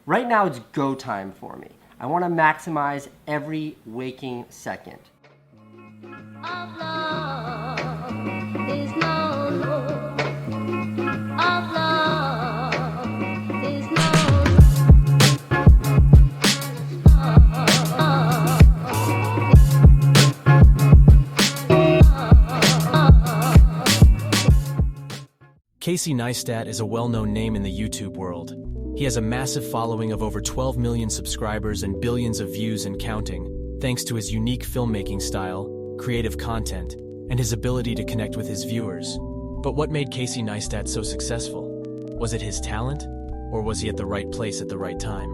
Right now it's go time for me. I want to maximize every waking second. Of love is no more. Of love is no Casey Neistat is a well-known name in the YouTube world. He has a massive following of over 12 million subscribers and billions of views and counting, thanks to his unique filmmaking style, creative content, and his ability to connect with his viewers. But what made Casey Neistat so successful? Was it his talent, or was he at the right place at the right time?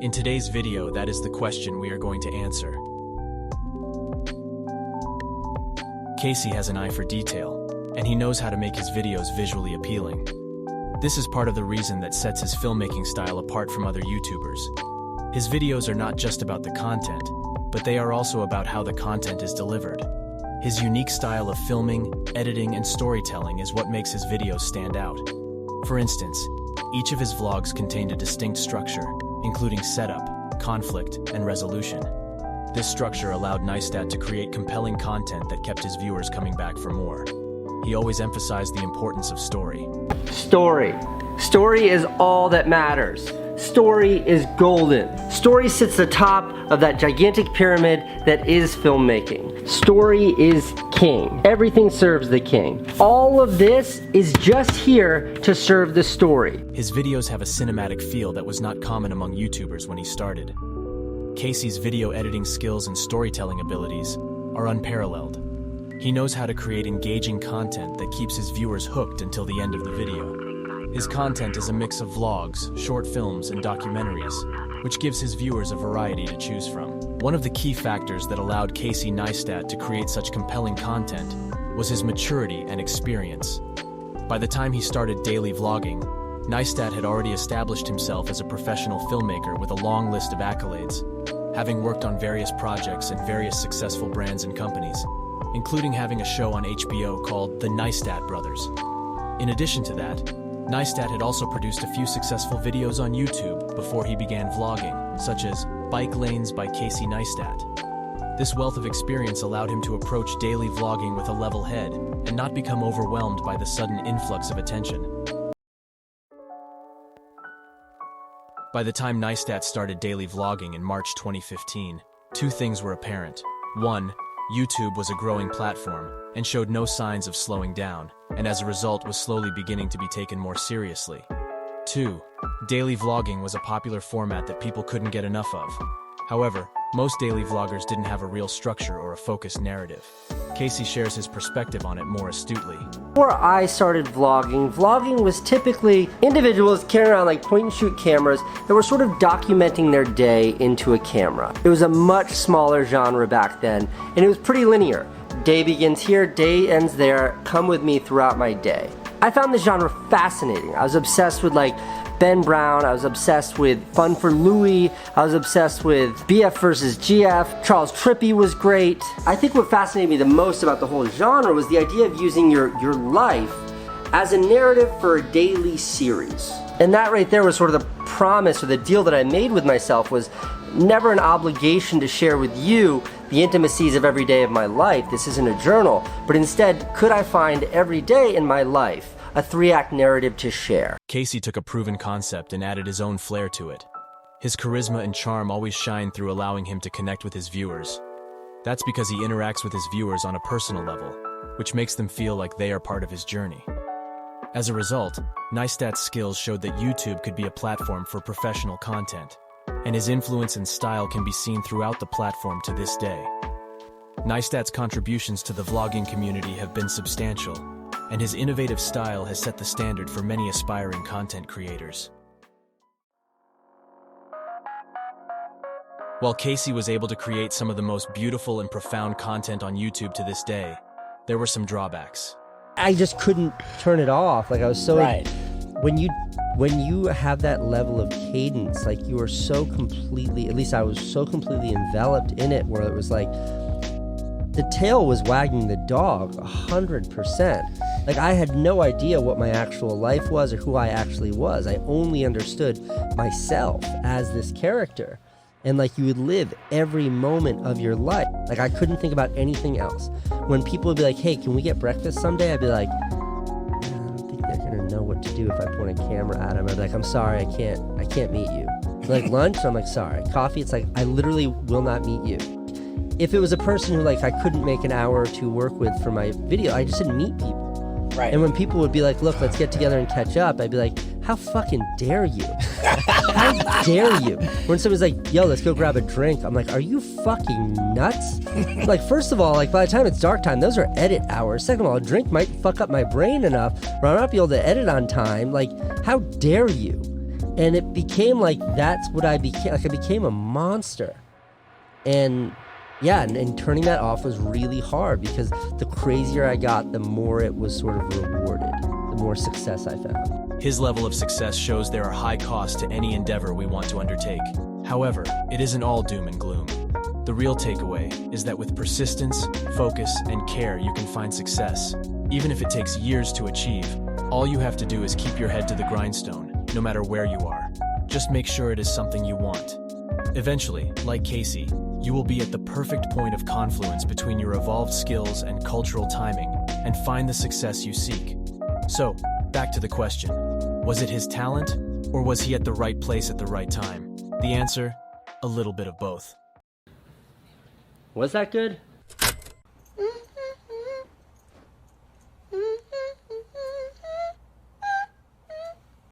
In today's video, that is the question we are going to answer. Casey has an eye for detail, and he knows how to make his videos visually appealing. This is part of the reason that sets his filmmaking style apart from other YouTubers. His videos are not just about the content, but they are also about how the content is delivered. His unique style of filming, editing, and storytelling is what makes his videos stand out. For instance, each of his vlogs contained a distinct structure, including setup, conflict, and resolution. This structure allowed Neistat to create compelling content that kept his viewers coming back for more. He always emphasized the importance of story. Story. Story is all that matters. Story is golden. Story sits atop of that gigantic pyramid that is filmmaking. Story is king. Everything serves the king. All of this is just here to serve the story. His videos have a cinematic feel that was not common among YouTubers when he started. Casey's video editing skills and storytelling abilities are unparalleled. He knows how to create engaging content that keeps his viewers hooked until the end of the video. His content is a mix of vlogs, short films, and documentaries, which gives his viewers a variety to choose from. One of the key factors that allowed Casey Neistat to create such compelling content was his maturity and experience. By the time he started daily vlogging, Neistat had already established himself as a professional filmmaker with a long list of accolades, having worked on various projects and various successful brands and companies, including having a show on HBO called The Neistat Brothers. In addition to that, Neistat had also produced a few successful videos on YouTube before he began vlogging, such as Bike Lanes by Casey Neistat. This wealth of experience allowed him to approach daily vlogging with a level head and not become overwhelmed by the sudden influx of attention. By the time Neistat started daily vlogging in March 2015, two things were apparent. One, YouTube was a growing platform and showed no signs of slowing down, and as a result was slowly beginning to be taken more seriously. 2. Daily vlogging was a popular format that people couldn't get enough of. However, most daily vloggers didn't have a real structure or a focused narrative. Casey shares his perspective on it more astutely. Before I started vlogging was typically individuals carrying around like point and shoot cameras that were sort of documenting their day into a camera. It was a much smaller genre back then, and it was pretty linear. Day begins here, day ends there, come with me throughout my day. I found this genre fascinating. I was obsessed with like Ben Brown, I was obsessed with Fun for Louie, I was obsessed with BF versus GF, Charles Trippy was great. I think what fascinated me the most about the whole genre was the idea of using your life as a narrative for a daily series. And that right there was sort of the promise or the deal that I made with myself, was never an obligation to share with you the intimacies of every day of my life. This isn't a journal, but instead, could I find every day in my life a 3-act narrative to share? Casey took a proven concept and added his own flair to it. His charisma and charm always shine through, allowing him to connect with his viewers. That's because he interacts with his viewers on a personal level, which makes them feel like they are part of his journey. As a result, Neistat's skills showed that YouTube could be a platform for professional content, and his influence and style can be seen throughout the platform to this day. Neistat's contributions to the vlogging community have been substantial, and his innovative style has set the standard for many aspiring content creators. While Casey was able to create some of the most beautiful and profound content on YouTube to this day, there were some drawbacks. I just couldn't turn it off. Like I was so Right. when you have that level of cadence, like you are so completely, at least I was so completely enveloped in it, where it was like the tail was wagging the dog 100%. Like, I had no idea what my actual life was or who I actually was. I only understood myself as this character. And like, you would live every moment of your life. Like, I couldn't think about anything else. When people would be like, hey, can we get breakfast someday? I'd be like, I don't think they're gonna know what to do if I point a camera at them. I'd be like, I'm sorry, I can't meet you. Like, lunch, I'm like, sorry. Coffee, it's like, I literally will not meet you. If it was a person who like I couldn't make an hour or two work with for my video, I just didn't meet people. Right. And when people would be like, look, let's get together and catch up, I'd be like, how fucking dare you? How dare you? When someone's like, yo, let's go grab a drink, I'm like, are you fucking nuts? Like, first of all, like, by the time it's dark time, those are edit hours. Second of all, a drink might fuck up my brain enough where I'll not be able to edit on time. Like, how dare you? And it became like, that's what I became. Like, I became a monster. And yeah, and turning that off was really hard, because the crazier I got, the more it was sort of rewarded, the more success I found. His level of success shows there are high costs to any endeavor we want to undertake. However, it isn't all doom and gloom. The real takeaway is that with persistence, focus, and care, you can find success. Even if it takes years to achieve, all you have to do is keep your head to the grindstone, no matter where you are. Just make sure it is something you want. Eventually, like Casey, you will be at the perfect point of confluence between your evolved skills and cultural timing, and find the success you seek. So, back to the question. Was it his talent, or was he at the right place at the right time? The answer, a little bit of both. Was that good?